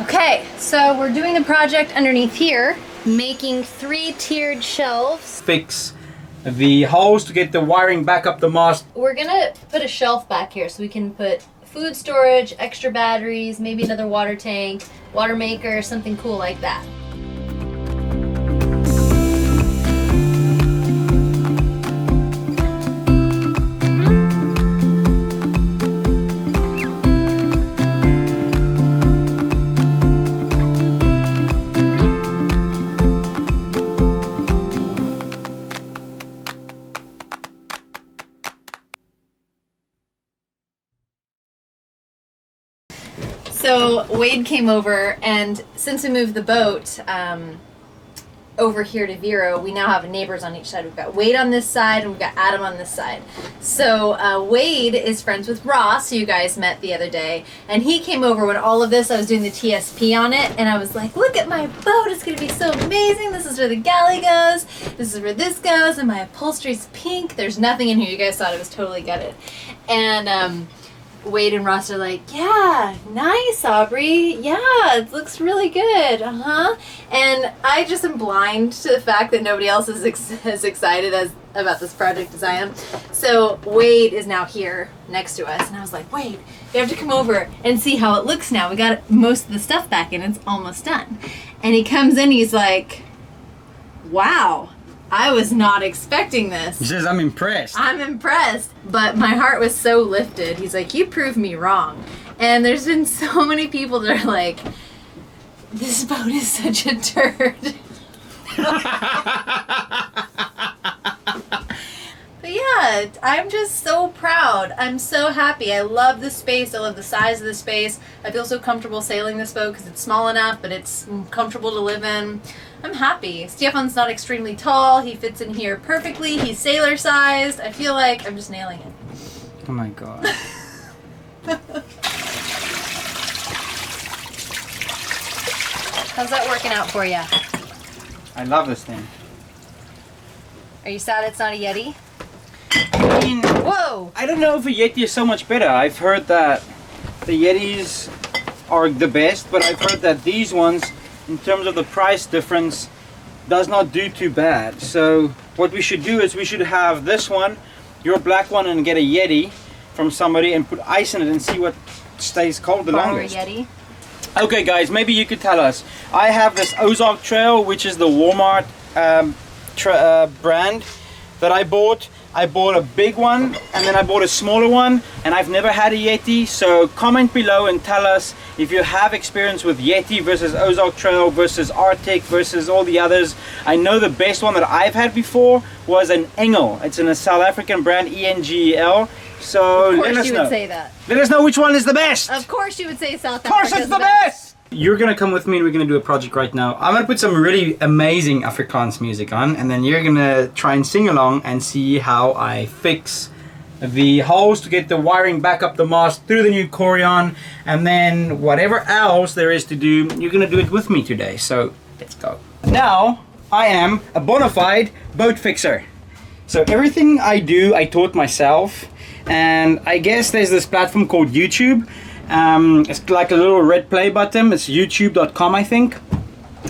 Okay, so we're doing the project underneath here, making 3-tiered shelves. Fix the holes to get the wiring back up the mast. We're gonna put a shelf back here so we can put food storage, extra batteries, maybe another water tank, water maker, something cool like that. So Wade came over, and since we moved the boat over here to Vero, we now have neighbors on each side. We've got Wade on this side, and we've got Adam on this side. So Wade is friends with Ross, who you guys met the other day, and he came over when all of this, I was doing the TSP on it, and I was like, look at my boat, it's going to be so amazing. This is where the galley goes, this is where this goes, and my upholstery's pink. There's nothing in here. You guys thought it was totally gutted. And Wade and Ross are like, yeah, nice, Aubrey. Yeah, it looks really good. And I just am blind to the fact that nobody else is as excited about this project as I am. So Wade is now here next to us, and I was like, Wade, you have to come over and see how it looks now. We got most of the stuff back in. It's almost done. And he comes in, he's like, wow. I was not expecting this. He says, I'm impressed. I'm impressed. But my heart was so lifted. He's like, you proved me wrong. And there's been so many people that are like, this boat is such a turd. But yeah, I'm just so proud. I'm so happy. I love the space. I love the size of the space. I feel so comfortable sailing this boat because it's small enough, but it's comfortable to live in. I'm happy. Stefan's not extremely tall. He fits in here perfectly. He's sailor sized. I feel like I'm just nailing it. Oh my god. How's that working out for you? I love this thing. Are you sad it's not a Yeti? I mean, Whoa! I don't know if a Yeti is so much better. I've heard that the Yetis are the best, but I've heard that these ones, in terms of the price difference, does not do too bad. So what we should do is we should have this one, your black one, and get a Yeti from somebody and put ice in it and see what stays cold the longest. Yeti. Okay guys, maybe you could tell us. I have this Ozark Trail, which is the Walmart brand that I bought. I bought a big one and then I bought a smaller one, and I've never had a Yeti. So comment below and tell us if you have experience with Yeti versus Ozark Trail versus Arctic versus all the others. I know the best one that I've had before was an Engel. It's in a South African brand, ENGEL. So let us know. Of course you would say that. Let us know which one is the best. Of course you would say South Africa. Of course it's the best. You're gonna come with me and we're gonna do a project right now. I'm gonna put some really amazing Afrikaans music on, and then you're gonna try and sing along and see how I fix the holes to get the wiring back up the mast through the new Corian, and then whatever else there is to do, you're gonna do it with me today. So let's go. Now I am a bona fide boat fixer. So everything I do, I taught myself, and I guess there's this platform called YouTube. It's like a little red play button. It's youtube.com, I think,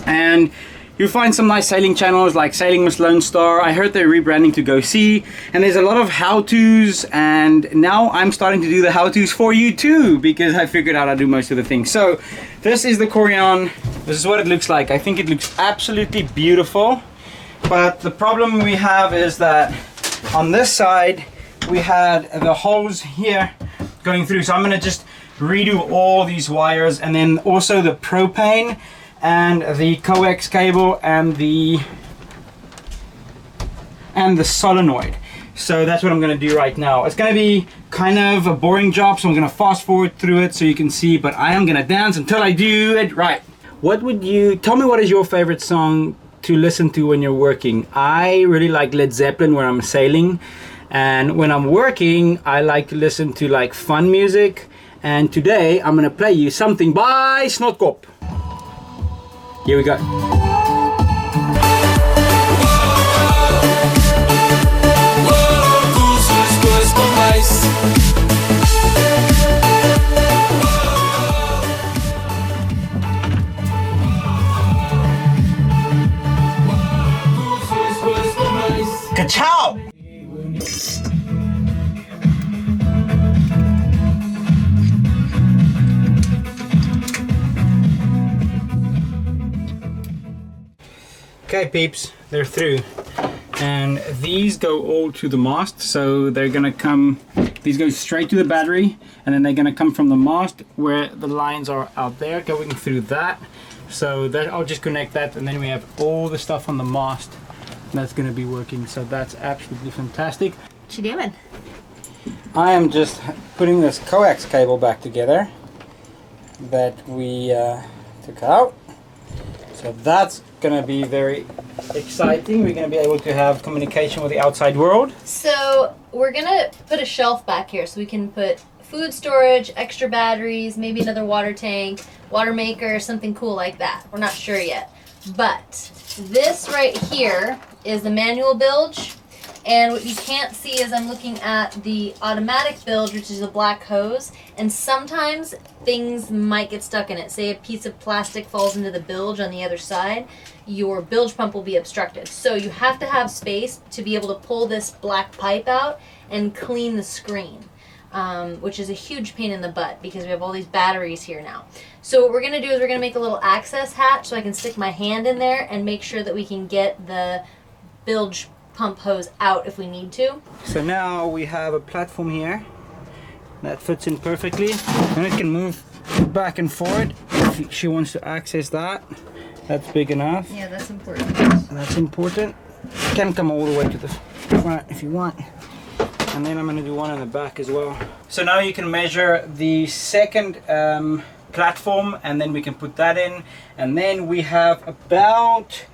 and you find some nice sailing channels like Sailing with Lone Star. I heard they're rebranding to Go See, and there's a lot of how-tos, and now I'm starting to do the how-tos for you too, because I figured out how to do most of the things. So this is the Corian. This is what it looks like. I think it looks absolutely beautiful, but the problem we have is that on this side we had the holes here going through, so I'm going to just redo all these wires, and then also the propane and the coax cable and the solenoid. So that's what I'm going to do right now. It's going to be kind of a boring job, so I'm going to fast forward through it so you can see, but I am going to dance until I do it right. What would you tell me? What is your favorite song to listen to when you're working? I really like Led Zeppelin when I'm sailing, and when I'm working I like to listen to like fun music. And today I'm gonna play you something by Snotkop. Here we go. Okay peeps, they're through. And these go all to the mast, so they're gonna come, these go straight to the battery, and then they're gonna come from the mast where the lines are out there going through that. So that I'll just connect that, and then we have all the stuff on the mast that's gonna be working. So that's absolutely fantastic. What you doing? I am just putting this coax cable back together that we took out. So that's gonna be very exciting. We're gonna be able to have communication with the outside world. So we're gonna put a shelf back here so we can put food storage, extra batteries, maybe another water tank, water maker, something cool like that. We're not sure yet. But this right here is the manual bilge. And what you can't see is I'm looking at the automatic bilge, which is a black hose, and sometimes things might get stuck in it. Say a piece of plastic falls into the bilge on the other side, your bilge pump will be obstructed. So you have to have space to be able to pull this black pipe out and clean the screen, which is a huge pain in the butt because we have all these batteries here now. So what we're gonna do is we're gonna make a little access hatch so I can stick my hand in there and make sure that we can get the bilge pump hose out if we need to. So now we have a platform here that fits in perfectly, and it can move back and forward if she wants to access that. That's big enough. Yeah, that's important. That's important. Can come all the way to the front if you want. And then I'm going to do one in the back as well. So now you can measure the second platform, and then we can put that in, and then we have about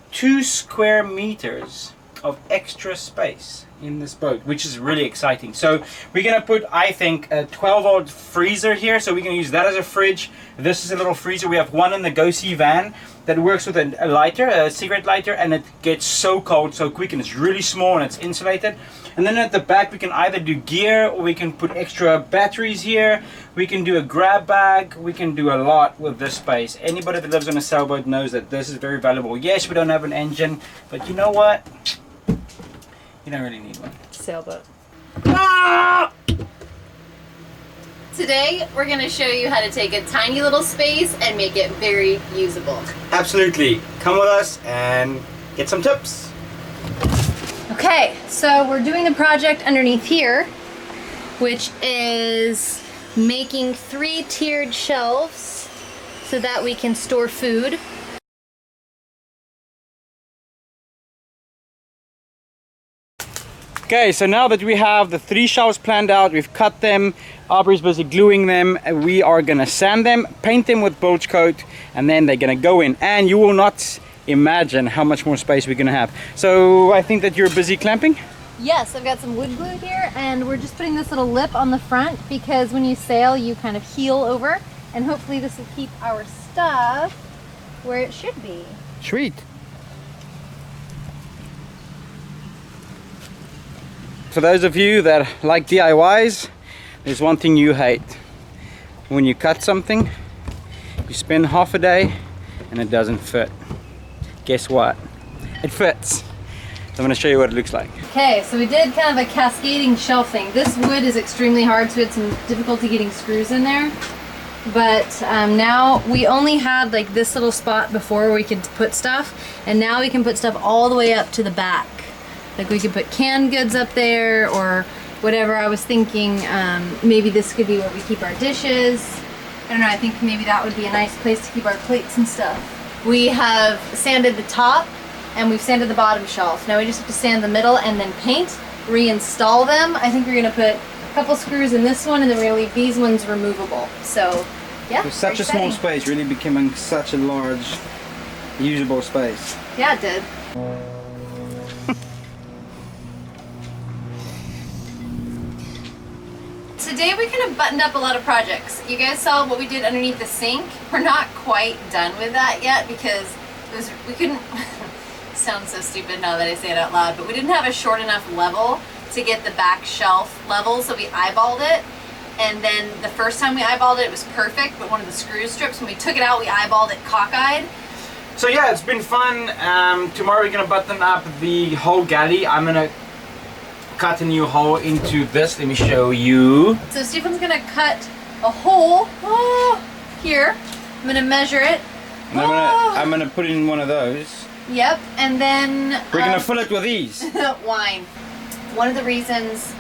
2 square meters of extra space in this boat, which is really exciting. So we're gonna put, I think, a 12-volt freezer here, so we can use that as a fridge. This is a little freezer. We have one in the go-see van that works with a lighter, a cigarette lighter, and it gets so cold so quick, and it's really small and it's insulated. And then at the back we can either do gear, or we can put extra batteries here. We can do a grab bag. We can do a lot with this space. Anybody that lives on a sailboat knows that this is very valuable. Yes, we don't have an engine, but you know what? You don't really need one. Sailboat. Ah! Today we're going to show you how to take a tiny little space and make it very usable. Absolutely. Come with us and get some tips. Okay, so we're doing the project underneath here, which is making 3-tiered shelves so that we can store food. Okay, so now that we have the 3 shelves planned out, we've cut them, Aubrey's busy gluing them, we are gonna sand them, paint them with Bilge coat, and then they're gonna go in. And you will not imagine how much more space we're gonna have. So I think that you're busy clamping? Yes, I've got some wood glue here, and we're just putting this little lip on the front because when you sail you kind of heel over, and hopefully this will keep our stuff where it should be. Sweet. For those of you that like DIYs, there's one thing you hate. When you cut something, you spend half a day and it doesn't fit. Guess what? It fits. So I'm going to show you what it looks like. Okay, so we did kind of a cascading shelf thing. This wood is extremely hard, so we had some difficulty getting screws in there. But now we only had like this little spot before where we could put stuff, and now we can put stuff all the way up to the back. Like we could put canned goods up there or whatever. I was thinking maybe this could be where we keep our dishes. I don't know, I think maybe that would be a nice place to keep our plates and stuff. We have sanded the top and we've sanded the bottom shelf. Now we just have to sand the middle and then paint, reinstall them. I think we're gonna put a couple screws in this one, and then we're gonna leave these ones removable. So yeah, With such a small space, really becoming such a large, usable space. Yeah, it did. Today we kind of buttoned up a lot of projects. You guys saw what we did underneath the sink. We're not quite done with that yet because we couldn't, sounds so stupid now that I say it out loud, but we didn't have a short enough level to get the back shelf level, so we eyeballed it. And then the first time we eyeballed it, it was perfect, but one of the screw strips, when we took it out, we eyeballed it cockeyed. So yeah, it's been fun. Tomorrow we're gonna button up the whole galley. I'm gonna cut a new hole into this. Let me show you. So Stephen's gonna cut a hole here. I'm gonna measure it, And I'm gonna put in one of those. Yep, and then We're gonna fill it with these. wine. One of the reasons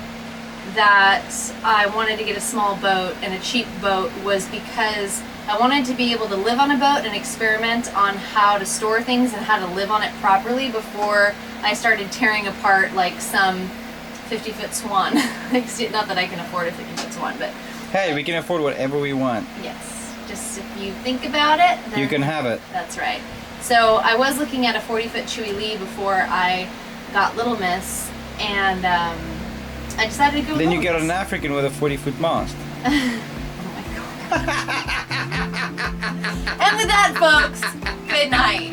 that I wanted to get a small boat and a cheap boat was because I wanted to be able to live on a boat and experiment on how to store things and how to live on it properly before I started tearing apart like some 50-foot swan. Not that I can afford a 50-foot swan, but... Hey, we can afford whatever we want. Yes, just if you think about it, then you can have it. That's right. So I was looking at a 40-foot Chewy Lee before I got Little Miss, and I decided to go Then you boats. get an African with a 40-foot mast. Oh my god. And with that, folks, good night.